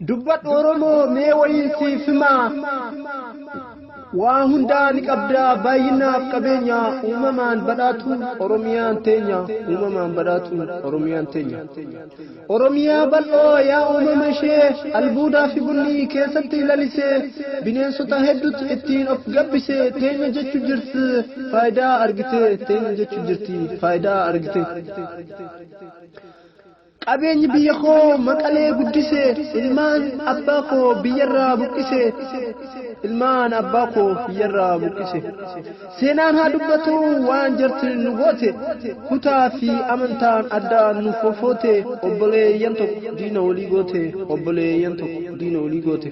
dubbat oromoo mee wayinsi fima waa hundaa ni qabda baay'inaaf qabeenya uumamaan badhaatu oromiyaan teenya uumamaan badhaatu oromiyaan teenya oromiyaa bal'oo yaa uumama ishee albuudaa fi bunni keessatti lalisee bineensota hedduutu ittiin of gabbisee teenya jechuu jirti faayidaa argite teenya jechuu jirti faayidaa argite qabeenyi biyya koo maqalee guddise ilmaan abbaa koo biyyarraa buqqise ilmaan abbaa koo biyyarraa buqqise seenaan haa dubbatu waan jirti nu goote kutaa fi amantaan adda nu fofoote obboleeyyan tokko diina walii goote obboleeyyan tokko diina walii goote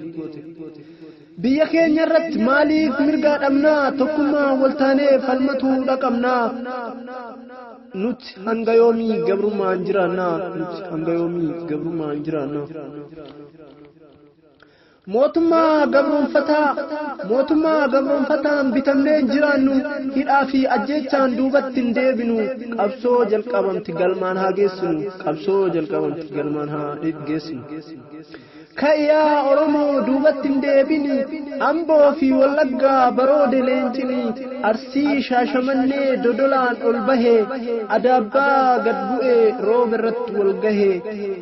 biyya keenya irratti maaliif mirgaa dhabnaa tokkummaa waltaanee falmatu dhaqabnaa nuti hanga yoomii gabrummaan jiraannaa nuti hanga yoomii gabrummaan jiraannaa mootummaa gabroonfataan bitamnee jiraannu hidhaa fi ajjeechaan duubatti hin deebinu qabsoo jalqabamti galmaan haa geessinu qabsoo jalqabamti galmaan haa geessinu kayyaa oromoo duubatti hin deebini amboo fi wallaggaa baroode leencini arsii shaashamannee dodolaan ol bahee adaabbaa gad bu'ee rooba irratti wal gahee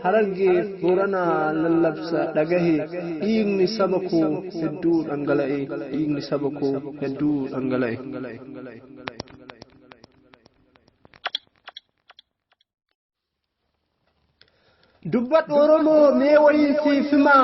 harargee booranaa lallabsa dhagahee dhiigni saba koo hedduu dhangala'e dhiigni saba koo hedduu dhangala'e dubbat oromoo mee wayinsi fima